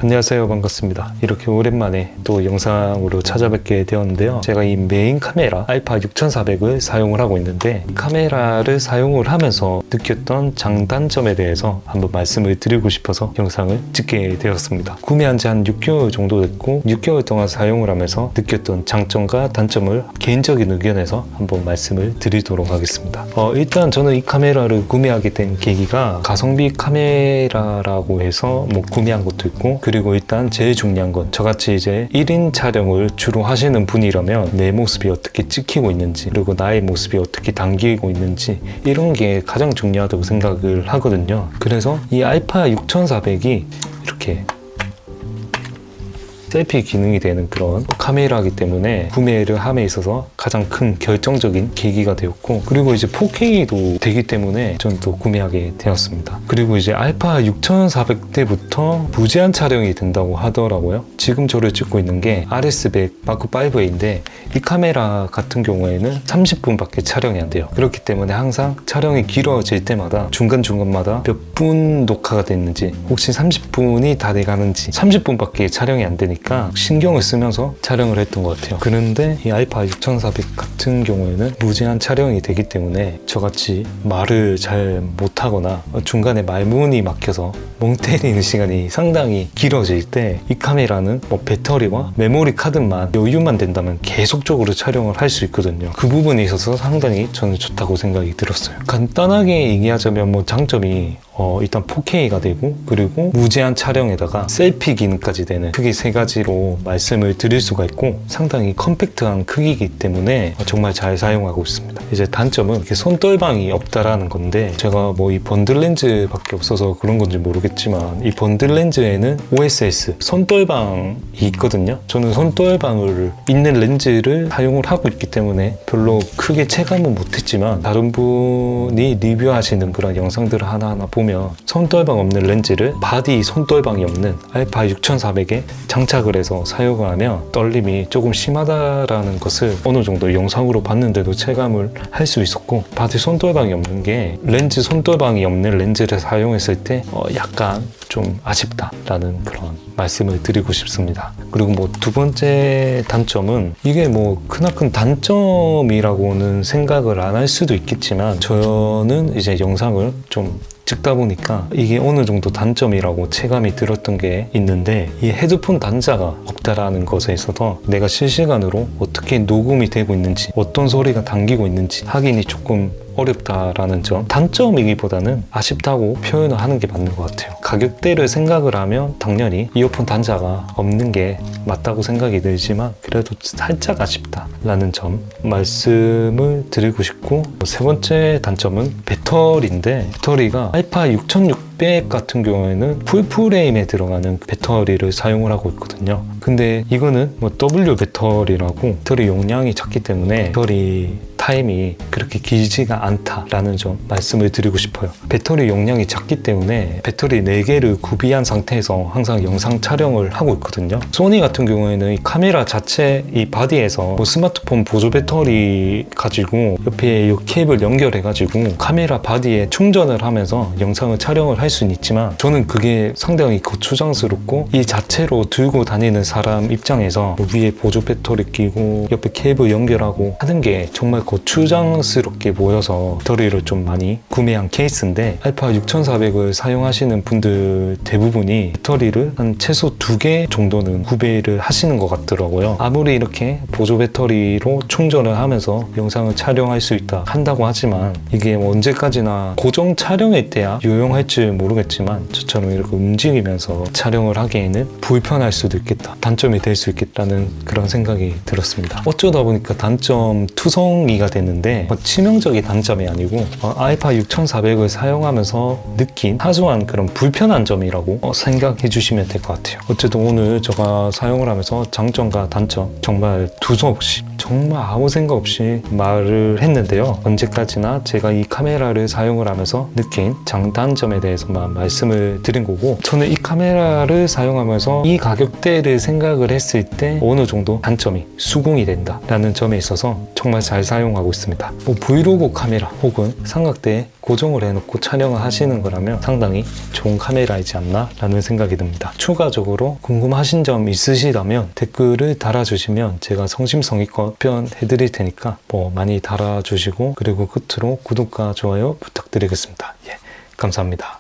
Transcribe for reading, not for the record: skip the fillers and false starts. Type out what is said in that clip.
안녕하세요, 반갑습니다. 이렇게 오랜만에 또 영상으로 찾아뵙게 되었는데요. 제가 이 메인 카메라 알파 6400을 사용을 하고 있는데, 이 카메라를 사용을 하면서 느꼈던 장단점에 대해서 한번 말씀을 드리고 싶어서 영상을 찍게 되었습니다. 구매한 지 한 6개월 정도 됐고, 6개월 동안 사용을 하면서 느꼈던 장점과 단점을 개인적인 의견에서 한번 말씀을 드리도록 하겠습니다. 일단 저는 이 카메라를 구매하게 된 계기가 가성비 카메라라고 해서 구매한 것도 있고, 그리고 일단 제일 중요한 건 저같이 이제 1인 촬영을 주로 하시는 분이라면 내 모습이 어떻게 찍히고 있는지, 그리고 나의 모습이 어떻게 담기고 있는지, 이런 게 가장 중요하다고 생각을 하거든요. 그래서 이 알파 6400이 이렇게 셀피 기능이 되는 그런 카메라이기 때문에 구매를 함에 있어서 가장 큰 결정적인 계기가 되었고, 그리고 이제 4K도 되기 때문에 저는 또 구매하게 되었습니다. 그리고 이제 알파 6400 때부터 무제한 촬영이 된다고 하더라고요. 지금 저를 찍고 있는 게 RS100 마크5A인데 이 카메라 같은 경우에는 30분밖에 촬영이 안 돼요. 그렇기 때문에 항상 촬영이 길어질 때마다 중간중간마다 몇 분 녹화가 됐는지, 혹시 30분이 다 돼가는지, 30분밖에 촬영이 안 되니까 신경을 쓰면서 촬영을 했던 것 같아요. 그런데 이 알파 6400 같은 경우에는 무제한 촬영이 되기 때문에 저같이 말을 잘 못하거나 중간에 말문이 막혀서 멍 때리는 시간이 상당히 길어질 때 이 카메라는 배터리와 메모리 카드만 여유만 된다면 계속적으로 촬영을 할 수 있거든요. 그 부분에 있어서 상당히 저는 좋다고 생각이 들었어요. 간단하게 얘기하자면 장점이 일단 4K가 되고, 그리고 무제한 촬영에다가 셀피 기능까지 되는 크게 세 가지로 말씀을 드릴 수가 있고, 상당히 컴팩트한 크기이기 때문에 정말 잘 사용하고 있습니다. 이제 단점은 이렇게 손떨방이 없다라는 건데, 제가 이 번들 렌즈밖에 없어서 그런 건지 모르겠지만 이 번들 렌즈에는 OSS 손떨방이 있거든요. 저는 손떨방을 있는 렌즈를 사용을 하고 있기 때문에 별로 크게 체감은 못했지만, 다른 분이 리뷰하시는 그런 영상들을 하나하나 보면 손떨방 없는 렌즈를 바디 손떨방이 없는 알파 6400에 장착을 해서 사용을 하면 떨림이 조금 심하다라는 것을 어느 정도 영상으로 봤는데도 체감을 할 수 있었고, 바디 손떨방이 없는 게 렌즈 손떨방이 없는 렌즈를 사용했을 때 약간 좀 아쉽다라는 그런 말씀을 드리고 싶습니다. 그리고 두 번째 단점은, 이게 크나큰 단점이라고는 생각을 안 할 수도 있겠지만, 저는 이제 영상을 좀 찍다 보니까 이게 어느 정도 단점이라고 체감이 들었던 게 있는데, 이 헤드폰 단자가 없다라는 것에 있어서 내가 실시간으로 어떻게 녹음이 되고 있는지, 어떤 소리가 담기고 있는지 확인이 조금 어렵다라는 점, 단점이기보다는 아쉽다고 표현을 하는 게 맞는 것 같아요. 가격대를 생각을 하면 당연히 이어폰 단자가 없는 게 맞다고 생각이 들지만, 그래도 살짝 아쉽다라는 점 말씀을 드리고 싶고, 세 번째 단점은 배터리인데, 배터리가 알파 6600 같은 경우에는 풀프레임에 들어가는 배터리를 사용을 하고 있거든요. 근데 이거는 W 배터리라고 배터리 용량이 작기 때문에 배터리 타임이 그렇게 길지가 않다라는 점 말씀을 드리고 싶어요. 배터리 용량이 작기 때문에 배터리 4개를 구비한 상태에서 항상 영상 촬영을 하고 있거든요. 소니 같은 경우에는 이 카메라 자체 이 바디에서 스마트폰 보조 배터리 가지고 옆에 이 케이블 연결해 가지고 카메라 바디에 충전을 하면서 영상을 촬영을 할 수는 있지만, 저는 그게 상당히 거추장스럽고, 이 자체로 들고 다니는 사람 입장에서 위에 보조 배터리 끼고 옆에 케이블 연결하고 하는 게 정말 거추장스럽게 보여서 배터리를 좀 많이 구매한 케이스인데, 알파 6400을 사용하시는 분들 대부분이 배터리를 한 최소 2개 정도는 구매를 하시는 것 같더라고요. 아무리 이렇게 보조 배터리로 충전을 하면서 영상을 촬영할 수 있다 한다고 하지만, 이게 언제까지나 고정 촬영일 때야 유용할지 모르겠지만, 저처럼 이렇게 움직이면서 촬영을 하기에는 불편할 수도 있겠다, 단점이 될 수 있겠다는 그런 생각이 들었습니다. 어쩌다 보니까 단점 투성이가 됐는데, 치명적인 단점이 아니고 알파 6400을 사용하면서 느낀 사소한 그런 불편한 점이라고 생각해 주시면 될 것 같아요. 어쨌든 오늘 제가 사용을 하면서 장점과 단점 정말 두서없이, 정말 아무 생각 없이 말을 했는데요. 언제까지나 제가 이 카메라를 사용을 하면서 느낀 장단점에 대해서만 말씀을 드린 거고, 저는 이 카메라를 사용하면서 이 가격대를 생각을 했을 때 어느 정도 단점이 수긍이 된다라는 점에 있어서 정말 잘 사용 사용하고 있습니다. 뭐 브이로그 카메라 혹은 삼각대에 고정을 해놓고 촬영을 하시는 거라면 상당히 좋은 카메라이지 않나 라는 생각이 듭니다. 추가적으로 궁금하신 점 있으시다면 댓글을 달아주시면 제가 성심성의껏 답변해드릴 테니까 뭐 많이 달아주시고, 그리고 끝으로 구독과 좋아요 부탁드리겠습니다. 예, 감사합니다.